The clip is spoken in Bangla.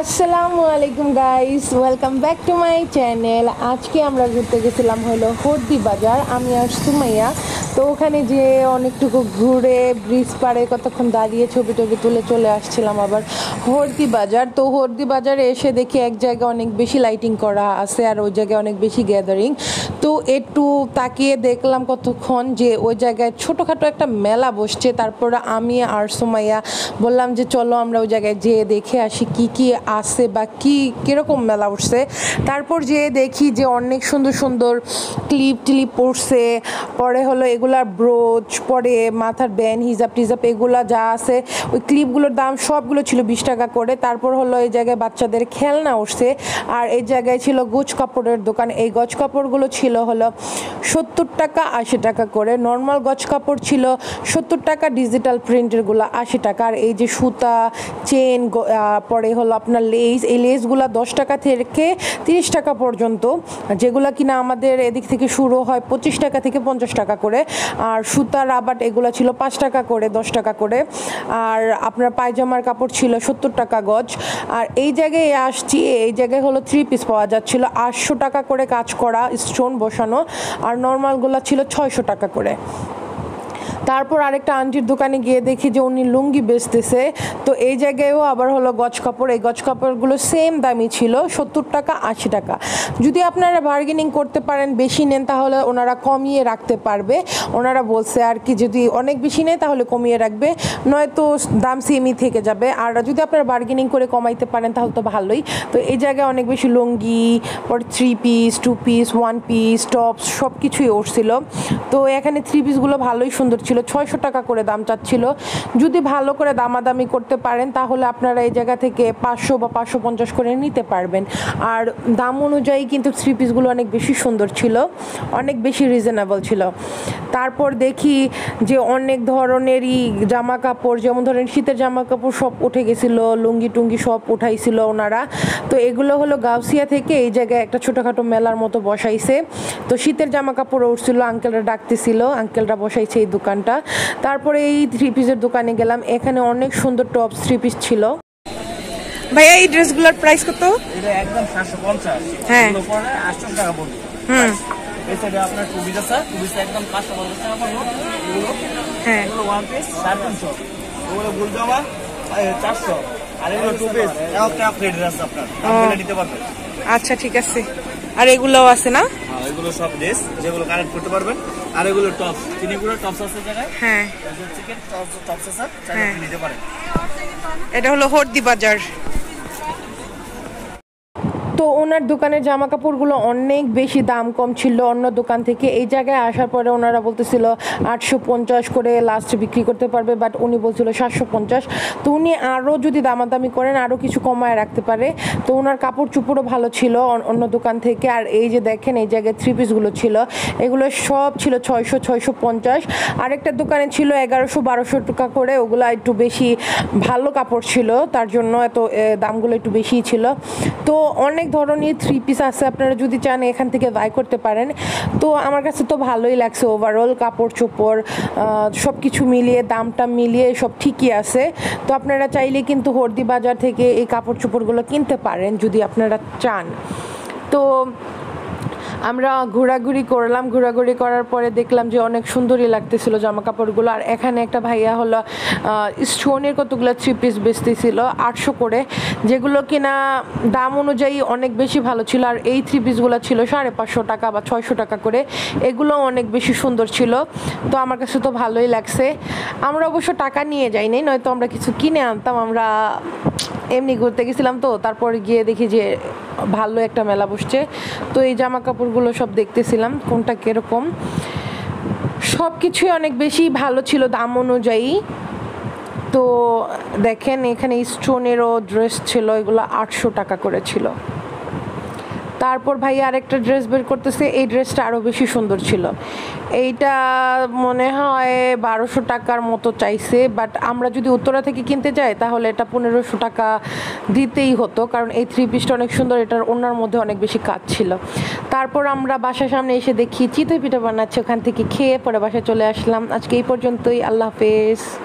আসসালামু আলাইকুম guys, welcome back to my channel. আজকে আমরা ঘুরতে গেছিলাম হলো হর্দি বাজার, আমি আর সুমাইয়া। তো ওখানে যে অনেকটুকু ঘুরে ব্রিজ পাড়ে কতক্ষণ দাঁড়িয়ে ছবি টবি তুলে চলে আসছিলাম আবার হর্দি বাজার। তো হর্দি বাজারে এসে দেখি এক জায়গায় অনেক বেশি লাইটিং করা আছে আর ওই জায়গায় অনেক বেশি গ্যাদারিং। তো একটু তাকিয়ে দেখলাম কতক্ষণ যে ওই জায়গায় ছোটোখাটো একটা মেলা বসছে। তারপর আমি আর সুমাইয়া বললাম যে চলো আমরা ওই জায়গায় যেয়ে দেখে আসি কি কি আছে বা কীরকম মেলা উঠছে। তারপর যেয়ে দেখি যে অনেক সুন্দর সুন্দর ক্লিপ টিলিপ পড়ছে, পরে হলো এগুলার ব্রোচ, পরে মাথার ব্যান, হিজাব টিজাব এগুলা যা আছে ওই ক্লিপগুলোর দাম সবগুলো ছিল 20 টাকা করে। তারপর হলো এই জায়গায় বাচ্চাদের খেলনা উঠছে আর এই জায়গায় ছিল গোছ কাপড়ের দোকান। এই গজ কাপড়গুলো ছিল হলো 70 টাকা 80 টাকা করে। নর্মাল গজ কাপড় ছিল 70 টাকা, ডিজিটাল প্রিন্টেরগুলো 80 টাকা। আর এই যে সুতা, চেন, পরে হলো আপনার লেস, এই লেসগুলো 10 টাকা থেকে 30 টাকা পর্যন্ত, যেগুলো কিনা আমাদের এদিক থেকে শুরু হয় 25 টাকা থেকে 50 টাকা করে। আর সুতা, রাবাট এগুলো ছিল 5 টাকা করে, 10 টাকা করে। আর আপনার পায়জামার কাপড় ছিল 70 টাকা গজ। আর এই জায়গায় আসছি, এই জায়গায় হলো 3 পিস পাওয়া যাচ্ছিল 800 টাকা করে কাজ করা, স্টোন বসানো। আর নর্মালগুলো ছিল 600 টাকা করে। তারপর আরেকটা আন্টির দোকানে গিয়ে দেখি যে উনি লুঙ্গি বেচতেছে। তো এই জায়গায়ও আবার হলো গজ কাপড়, এই গজ কাপড়গুলো সেম দামি ছিল 70 টাকা 80 টাকা। যদি আপনারা বার্গেনিং করতে পারেন, বেশি নেন, তাহলে ওনারা কমিয়ে রাখতে পারবে। ওনারা বলছে আর কি যদি অনেক বেশি নেয় তাহলে কমিয়ে রাখবে, নয়তো দাম সেমই থেকে যাবে। আর যদি আপনারা বার্গেনিং করে কমাইতে পারেন তাহলে তো ভালোই। তো এই জায়গায় অনেক বেশি লুঙ্গি, পর 3 পিস, 2 পিস, 1 পিস, টপস সব কিছুই উঠছিল। তো এখানে 3 পিসগুলো ভালোই সুন্দর ছিল, 600 টাকা করে দাম চাচ্ছিল। যদি ভালো করে দামাদামি করতে পারেন তাহলে আপনারা এই জায়গা থেকে 500 বা 550 করে নিতে পারবেন। আর দাম অনুযায়ী কিন্তু 3 পিসগুলো অনেক বেশি সুন্দর ছিল, অনেক বেশি রিজনেবল ছিল। তারপর দেখি যে অনেক ধরনেরই জামা কাপড়, যেমন ধরেন শীতের জামা কাপড় সব উঠে গেছিলো, লুঙ্গি টুঙ্গি সব উঠাইছিল ওনারা। তো এগুলো হলো গাউসিয়া থেকে এই জায়গায় একটা ছোটোখাটো মেলার মতো বসাইছে। তো শীতের জামা কাপড় উঠছিল, আঙ্কেলরা ডাকতেছিল, আঙ্কেলরা বসাইছে এই দোকানটা। তারপরে এই 3 পিসের দোকানে গেলাম, এখানে অনেক সুন্দর টপস 3 পিস ছিল। ভাইয়া এই ড্রেসগুলোর প্রাইস কত? এটা একদম 750। হ্যাঁ, এগুলো পরে 800 টাকা পড়বে। এই সাইডে আপনার টু পিস আছে, টু পিস একদম 550 টাকা পড়বে। এগুলো হ্যাঁ, এগুলো ওয়ান পিস 350, এগুলো গুলজামা 400। আর এগুলো টু পিস একটা প্লেট আছে, আপনার আপনি নিতে পারবেন। আচ্ছা ঠিক আছে। আর এগুলোও আছে না? হ্যাঁ, এগুলো সব ড্রেস যেগুলো কানেক্ট করতে পারবেন। আর এগুলো টপস, চিনিগুলো টপস আছে জায়গায়। হ্যাঁ, চিকেন টপস আছে, চাইলে নিতে পারেন। এটা হলো হর্দি বাজার। তো ওনার দোকানের জামা কাপড়গুলো অনেক বেশি দাম কম ছিল অন্য দোকান থেকে। এই জায়গায় আসার পরে ওনারা বলতেছিল 850 করে লাস্ট বিক্রি করতে পারবে, বাট উনি বলছিল 750। তো উনি আরও যদি দামাদামি করেন আরও কিছু কমায় রাখতে পারে। তো ওনার কাপড় চুপড়ও ভালো ছিল অন্য দোকান থেকে। আর এই যে দেখেন এই জায়গায় 3 পিসগুলো ছিল, এগুলো সব ছিল 600 650। আরেকটা দোকানে ছিল 1100 1200 টাকা করে, ওগুলো একটু বেশি ভালো কাপড় ছিল, তার জন্য এত দামগুলো একটু বেশিই ছিল। তো অনেক ধরনের 3 পিস আছে, আপনারা যদি চান এখান থেকে বাই করতে পারেন। তো আমার কাছে তো ভালোই লাগছে, ওভারঅল কাপড় চোপড় সব কিছু মিলিয়ে, দামটা মিলিয়ে সব ঠিকই আছে। তো আপনারা চাইলে কিন্তু হর্দি বাজার থেকে এই কাপড় চোপড়গুলো কিনতে পারেন যদি আপনারা চান। তো আমরা ঘোরাঘুরি করলাম, ঘোরাঘুরি করার পরে দেখলাম যে অনেক সুন্দরই লাগতেছিল জামা কাপড়গুলো। আর এখানে একটা ভাইয়া হলো স্টোনের কতগুলো 3 পিস বেচতেছিল 800 করে, যেগুলো কিনা দাম অনুযায়ী অনেক বেশি ভালো ছিল। আর এই 3 পিসগুলো ছিল 550 টাকা বা 600 টাকা করে, এগুলো অনেক বেশি সুন্দর ছিল। তো আমার কাছে তো ভালোই লাগছে। আমরা অবশ্য টাকা নিয়ে যাইনি, নয়তো আমরা কিছু কিনে আনতাম। আমরা এমনি ঘুরতে গেছিলাম, তো তারপর গিয়ে দেখি যে ভালো একটা মেলা বসছে। তো এই জামা কাপড়গুলো সব দেখতেছিলাম কোনটা কীরকম, সব কিছুই অনেক বেশি ভালো ছিল দাম অনুযায়ী। তো দেখেন এখানে স্টোনেরও ড্রেস ছিল, এগুলো 800 টাকা করে ছিল। তারপর ভাই আরেকটা ড্রেস বের করতেছে, এই ড্রেসটা আরও বেশি সুন্দর ছিল। এইটা মনে হয় 1200 টাকার মতো চাইছে, বাট আমরা যদি উত্তরা থেকে কিনতে যাই তাহলে এটা 1500 টাকা দিতেই হতো, কারণ এই 3 পিসটা অনেক সুন্দর, এটার ওনার মধ্যে অনেক বেশি কাজ ছিল। তারপর আমরা বাসার সামনে এসে দেখি চিতই পিঠা বানাচ্ছে, ওখান থেকে খেয়ে পরে বাসায় চলে আসলাম। আজকে এই পর্যন্তই, আল্লাহ হাফেজ।